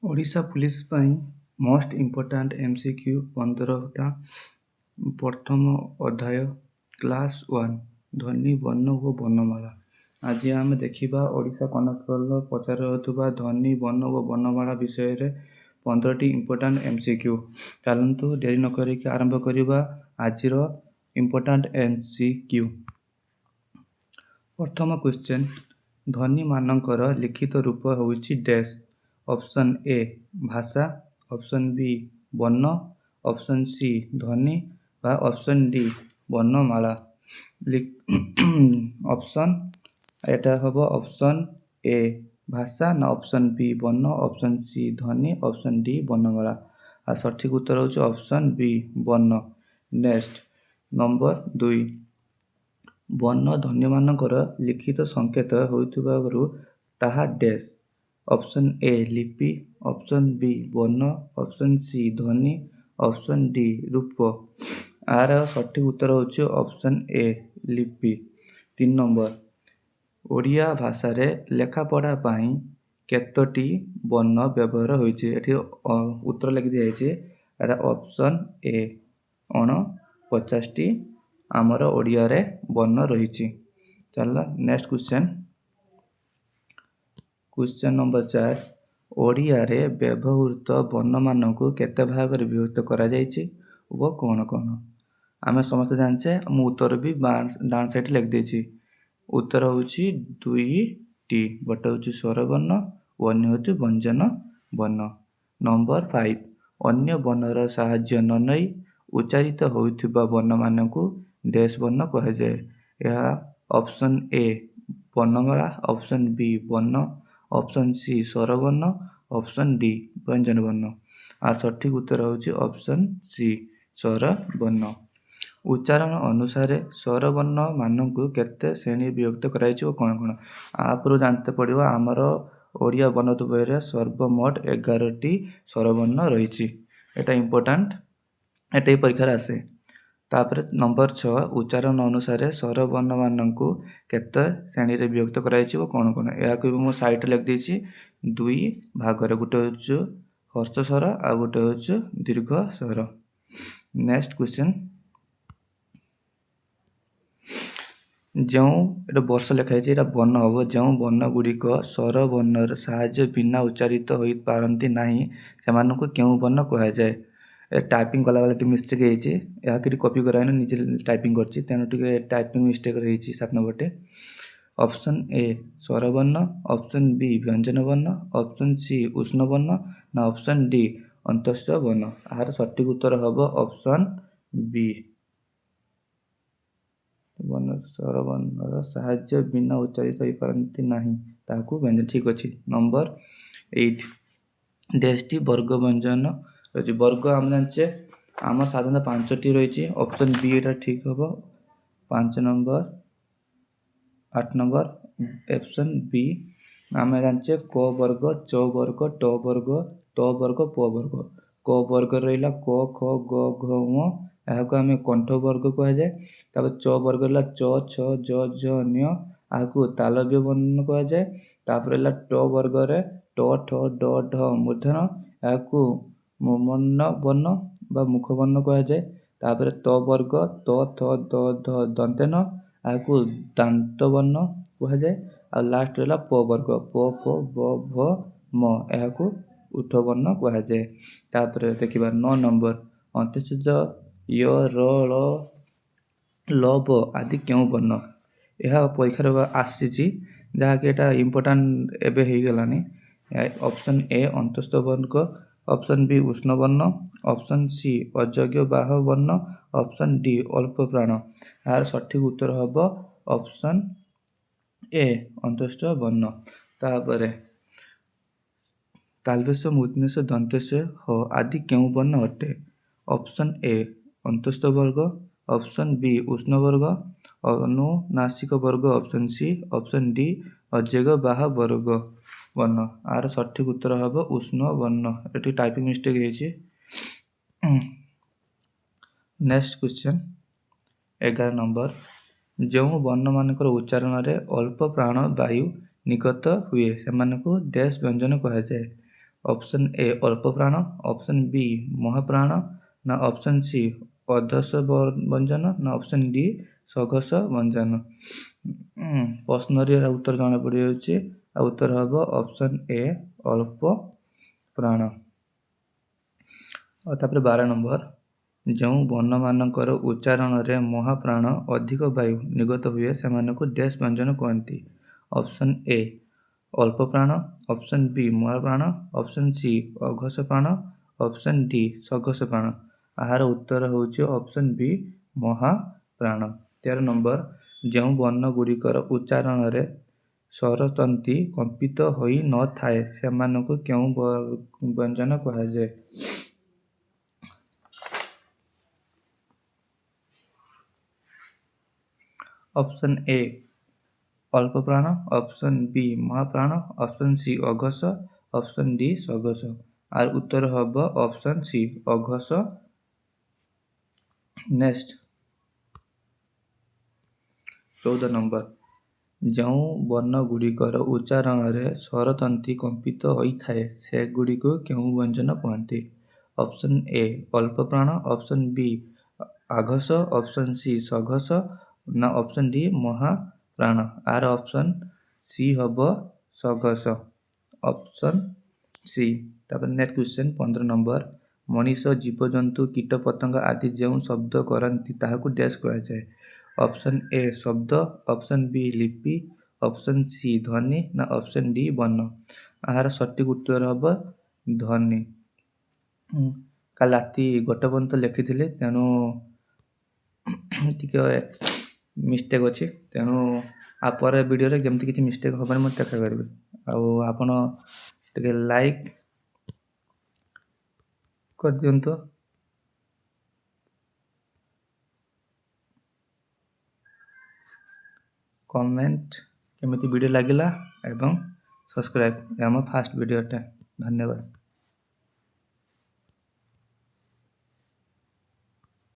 Odisha police ପାଇଁ most important MCQ 15ଟା। ପ୍ରଥମ ଅଧ୍ୟାୟ କ୍ଲାସ୍ 1 ଧ୍ୱନି ବର୍ଣ୍ଣ ଓ ବର୍ଣ୍ଣମାଳା। ଆଜି ଆମେ ଦେଖିବା ଓଡ଼ିଶା କନେଷ୍ଟବଳ ପଚାରୁଥିବା ଧ୍ୱନି ବର୍ଣ୍ଣ ଓ ବର୍ଣ୍ଣମାଳା ବିଷୟରେ 15ଟି ଇମ୍ପୋର୍ଟାଣ୍ଟ MCQ। ଚାଲନ୍ତୁ ଡେରି ନ କରିକି ଆରମ୍ଭ କରିବା ଆଜିର ଇମ୍ପୋର୍ଟାଣ୍ଟ MCQ। ପ୍ରଥମ କ୍ୱେଶ୍ଚନ୍, ଧ୍ୱନିମାନଙ୍କର ଲିଖିତ ରୂପ ହେଉଛି ଡ୍ୟାଶ୍। ଅପସନ୍ ଏ ଭାଷା, ଅପସନ୍ ବି ବର୍ଣ୍ଣ, ଅପସନ୍ ସି ଧ୍ୱନି ବା ଅପସନ୍ ଡି ବର୍ଣ୍ଣମାଳା। ଅପସନ୍ ଏଟା ହେବ ଅପସନ୍ ଏ ଭାଷା, ନା ଅପସନ୍ ବି ବର୍ଣ୍ଣ, ଅପସନ୍ ସି ଧ୍ୱନି, ଅପସନ୍ ଡି ବର୍ଣ୍ଣମାଳା। ଆଉ ସଠିକ୍ ଉତ୍ତର ହେଉଛି ଅପସନ୍ ବି ବର୍ଣ୍ଣ। ନେକ୍ସଟ ନମ୍ବର 2, ବର୍ଣ୍ଣ ଧ୍ୱନିମାନଙ୍କର ଲିଖିତ ସଂକେତ ହୋଇଥିବାରୁ ତାହା ଡ୍ୟାଶ୍। ଅପସନ୍ ଏ ଲିପି, ଅପସନ୍ ବି ବର୍ଣ୍ଣ, ଅପସନ୍ ସି ଧ୍ୱନି, ଅପସନ୍ ଡି ରୂପ। ଆର ସଠିକ୍ ଉତ୍ତର ହେଉଛି ଅପସନ୍ ଏ ଲିପି। 3 ନମ୍ବର, ଓଡ଼ିଆ ଭାଷାରେ ଲେଖାପଢ଼ା ପାଇଁ କେତୋଟି ବର୍ଣ୍ଣ ବ୍ୟବହାର ହୋଇଛି? ଏଠି ଉତ୍ତର ଲେଖି ଦିଆଯାଇଛି। ଏଟା ଅପସନ୍ ଏ 49ଟି ଆମର ଓଡ଼ିଆରେ ବର୍ଣ୍ଣ ରହିଛି। ଚାଲ ନେକ୍ସଟ କ୍ୱେଶ୍ଚନ୍। କ୍ୱେଶ୍ଚନ୍ ନମ୍ବର 4, ଓଡ଼ିଆରେ ବ୍ୟବହୃତ ବର୍ଣ୍ଣମାନଙ୍କୁ କେତେ ଭାଗରେ ବିଭକ୍ତ କରାଯାଇଛି ଓ କ'ଣ କ'ଣ? ଆମେ ସମସ୍ତେ ଜାଣିଛେ, ମୁଁ ଉତ୍ତର ବି ଡାହାଣ ସାଇଡ଼୍ ଲେଖିଦେଇଛି। ଉତ୍ତର ହେଉଛି 2ଟି। ଗୋଟେ ହେଉଛି ସ୍ୱରବର୍ଣ୍ଣ ଓ ଅନ୍ୟ ହେଉଛି ବ୍ୟଞ୍ଜନ ବର୍ଣ୍ଣ। ନମ୍ବର 5, ଅନ୍ୟ ବର୍ଣ୍ଣର ସାହାଯ୍ୟ ନ ନେଇ ଉଚ୍ଚାରିତ ହେଉଥିବା ବର୍ଣ୍ଣମାନଙ୍କୁ ଡ୍ୟାଶ୍ ବର୍ଣ୍ଣ କୁହାଯାଏ। ଏହା ଅପସନ୍ ଏ ବର୍ଣ୍ଣମାଳା, ଅପସନ୍ ବି ବର୍ଣ୍ଣ, ଅପସନ୍ ସି ସ୍ୱରବର୍ଣ୍ଣ, ଅପସନ୍ ଡି ବ୍ୟଞ୍ଜନ ବର୍ଣ୍ଣ। ଆଉ ସଠିକ୍ ଉତ୍ତର ହେଉଛି ଅପସନ୍ ସି ସ୍ୱରବର୍ଣ୍ଣ। ଉଚ୍ଚାରଣ ଅନୁସାରେ ସ୍ୱରବର୍ଣ୍ଣ ମାନଙ୍କୁ କେତେ ଶ୍ରେଣୀ ବିଭକ୍ତ କରାଯାଇଛି ଓ କ'ଣ କ'ଣ? ଆପରେ ଜାଣିତେ ପଡ଼ିବ ଆମର ଓଡ଼ିଆ ବର୍ଣ୍ଣବୋଧ ବହିରେ ସର୍ବମୋଟ 11ଟି ସ୍ୱରବର୍ଣ୍ଣ ରହିଛି। ଏଟା ଇମ୍ପୋର୍ଟାଣ୍ଟ, ଏଟା ବି ପରୀକ୍ଷାରେ ଆସେ। ତାପରେ ନମ୍ବର 6, ଉଚ୍ଚାରଣ ଅନୁସାରେ ସ୍ୱରବର୍ଣ୍ଣମାନଙ୍କୁ କେତେ ଶ୍ରେଣୀରେ ବିଭକ୍ତ କରାଯାଇଛି ଓ କ'ଣ କ'ଣ? ଏହାକୁ ବି ମୁଁ ସାଇଡ଼ରେ ଲେଖିଦେଇଛି 2 ଭାଗରେ। ଗୋଟେ ହେଉଛି ହର୍ଷ ସ୍ୱର ଆଉ ଗୋଟେ ହେଉଛି ଦୀର୍ଘ ସ୍ୱର। ନେକ୍ସଟ କ୍ୱେଶ୍ଚନ୍, ଯେଉଁ ଏଟା ବର୍ଷ ଲେଖା ହେଇଛି, ଏଟା ବର୍ଣ୍ଣ ହେବ। ଯେଉଁ ବର୍ଣ୍ଣ ଗୁଡ଼ିକ ସ୍ୱର ବର୍ଣ୍ଣର ସାହାଯ୍ୟ ବିନା ଉଚ୍ଚାରିତ ହୋଇପାରନ୍ତି ନାହିଁ ସେମାନଙ୍କୁ କେଉଁ ବର୍ଣ୍ଣ କୁହାଯାଏ? ଟାଇପିଂ କଲାବେଳେ ଟିକେ ମିଷ୍ଟେକ୍ ହେଇଛି। ଏହାକୁ ଏଠି କପି କରାହେଇନି, ନିଜେ ଟାଇପିଂ କରିଛି, ତେଣୁ ଟିକେ ଟାଇପିଂ ମିଷ୍ଟେକ୍ ହେଇଛି 7 ନମ୍ବରଟେ। ଅପସନ୍ ଏ ସ୍ୱରବର୍ଣ୍ଣ, ଅପସନ୍ ବି ବ୍ୟଞ୍ଜନ ବର୍ଣ୍ଣ, ଅପସନ୍ ସି ଉଷ୍ଣ ବର୍ଣ୍ଣ, ନା ଅପସନ୍ ଡି ଅନ୍ତସ୍ଥ ବର୍ଣ୍ଣ। ଏହାର ସଠିକ୍ ଉତ୍ତର ହେବ ଅପସନ୍ ବି। ସ୍ୱରବର୍ଣ୍ଣର ସାହାଯ୍ୟ ବିନା ଉଚ୍ଚାରିତ ହୋଇପାରନ୍ତି ନାହିଁ ତାହାକୁ ବ୍ୟଞ୍ଜନ। ଠିକ୍ ଅଛି। ନମ୍ବର 8, ଡ୍ୟାଶ୍ଟି ବର୍ଗ ବ୍ୟଞ୍ଜନ ରହିଛି। ବର୍ଗ ଆମେ ଜାଣିଛେ ଆମର ସାଧାରଣତଃ 5ଟି ରହିଛି। ଅପସନ୍ ବି ଏଟା ଠିକ୍ ହେବ। 5 ନମ୍ବର 8 ନମ୍ବର ଅପସନ୍ ବି। ଆମେ ଜାଣିଛେ କ ବର୍ଗ, ଚ ବର୍ଗ, ଟ ବର୍ଗ, ତ ବର୍ଗ, ପ ବର୍ଗ। କ ବର୍ଗ ରହିଲା କ, ଖ, ଗ, ଘ, ଙ। ଏହାକୁ ଆମେ କଣ୍ଠ ବର୍ଗ କୁହାଯାଏ। ତାପରେ ଚ ବର୍ଗ ହେଲା ଚ, ଛ, ଜ, ଝ, ଞ। ଏହାକୁ ତାଳବ୍ୟ ବର୍ଣ୍ଣ କୁହାଯାଏ। ତାପରେ ହେଲା ଟ ବର୍ଗରେ ଟ, ଠ, ଡ, ଢ ମୂର୍ଦ୍ଧନ। ଏହାକୁ ମୂର୍ଣ୍ଣ ବର୍ଣ୍ଣ ବା ମୁଖ ବର୍ଣ୍ଣ କୁହାଯାଏ। ତାପରେ ତ ବର୍ଗ ତ, ଥ, ଦ, ଧ ଦନ୍ତେନ। ଏହାକୁ ଦାନ୍ତ ବର୍ଣ୍ଣ କୁହାଯାଏ। ଆଉ ଲାଷ୍ଟ ହେଲା ପ ବର୍ଗ ପ, ଫ, ବ, ଭ, ମ। ଏହାକୁ ଉଠ ବର୍ଣ୍ଣ କୁହାଯାଏ। ତାପରେ ଦେଖିବା 9 ନମ୍ବର, ଅନ୍ତ୍ୟଚ୍ଛେଦ ୟ, ର, ଳ, ଲ, ବ ଆଦି କେଉଁ ବର୍ଣ୍ଣ? ଏହା ପରୀକ୍ଷାରେ ଆସିଛି, ଯାହାକି ଏଟା ଇମ୍ପୋର୍ଟାଣ୍ଟ ଏବେ ହେଇଗଲାଣି। ଅପସନ୍ ଏ ଅନ୍ତସ୍ଥ ବର୍ଗ, ଅପସନ୍ ବି ଉଷ୍ଣ ବର୍ଣ୍ଣ, ଅପସନ୍ ସି ଅଯୋଗ୍ୟ ବାହ ବର୍ଣ୍ଣ, ଅପସନ୍ ଡି ଅଳ୍ପ ପ୍ରାଣ। ଏହାର ସଠିକ୍ ଉତ୍ତର ହେବ ଅପସନ୍ ଏ ଅନ୍ତସ୍ଥ ବର୍ଣ୍ଣ। ତାପରେ ତାଲବ୍ୟ, ମୂର୍ଧନ୍ୟ, ଦନ୍ତ୍ୟ ହ ଆଦି କେଉଁ ବର୍ଣ୍ଣ ଅଟେ? ଅପସନ୍ ଏ ଅନ୍ତସ୍ଥ ବର୍ଗ, ଅପସନ୍ ବି ଉଷ୍ଣ ବର୍ଗ, ଅନୁନାସିକ ବର୍ଗ ଅପସନ୍ ସି, ଅପସନ୍ ଡି ଅଯୋଗ୍ୟ ବାହ ବର୍ଗ ବର୍ଣ୍ଣ। ଆର ସଠିକ୍ ଉତ୍ତର ହେବ ଉଷ୍ଣ ବର୍ଣ୍ଣ। ଏଠି ଟାଇପିଂ ମିଷ୍ଟେକ୍ ହେଇଛି। ନେକ୍ସଟ କ୍ୱେଶ୍ଚନ୍ 11 ନମ୍ବର, ଯେଉଁ ବର୍ଣ୍ଣମାନଙ୍କର ଉଚ୍ଚାରଣରେ ଅଳ୍ପ ପ୍ରାଣ ବାୟୁ ନିର୍ଗତ ହୁଏ ସେମାନଙ୍କୁ ଡ୍ୟାଶ୍ ବ୍ୟଞ୍ଜନ କୁହାଯାଏ। ऑप्शन ए अल्प प्राण, ऑप्शन बी महाप्राण ना ऑप्शन सी अधस व्यंजन ना ऑप्शन डी सघस व्यंजन। प्रश्न उत्तर जना पड़ जाऊँगी। उत्तर हम ऑप्शन ए अल्प प्राण। और 12 नंबर जो वर्ण मानकर उच्चारण रे महाप्राण अधिक वायु निर्गत हुए से डैश व्यंजन कहती। ऑप्शन ए अल्प प्राण, ऑप्शन बी महाप्राण, ऑप्शन सी अघस प्राण, ऑप्शन डी सघस प्राण। आहार उत्तर होउछि ऑप्शन बी महाप्राण। 13 नंबर जो वर्ण गुड़िकर उच्चारण रे स्वरतंती कंपित होई न थाए सेमानकु केउ व्यंजन कहाଯାଏ। ऑप्शन ए अल्प प्राण, ऑप्शन बी महाप्राण, ऑप्शन सी अघस, ऑप्शन डी सघस। आर उत्तर हम ऑप्शन सी अघस। नेक्स्ट 14 नंबर जो वर्ण गुड़िकर उच्चारण रे स्वरतंती कंपित होइथाए सेगुड़िक केउ व्यंजन कहती। ऑप्शन ए अल्प प्राण, ऑप्शन बी आघस, ऑप्शन सी सघस ना ऑप्शन डी महाप्राण। आर ऑप्शन सी हम सघस। Option C. Next question 15 number मनीष जीवजंतु कीट पतंग आदि जो शब्द करती ताहाकू डैश कहुए। ऑप्शन ए शब्द, ऑप्शन बी लिपि, ऑप्शन सी ध्वनि ना ऑप्शन डी वर्ण। आहार सठिक उत्तर हम ध्वनि। काल राति गोटे पर्यंत लिखी तेणु टिके मिस्टेक अच्छी तेणु आपर वीडियो जमती किसी मिस्टेक हमारे मुझे चेष्टा करी। आपण टे लाइक कर दिंतु। कमेंट केमिति वीडियो लगिला एवं सब्सक्राइब आम फास्ट वीडियोटा। धन्यवाद।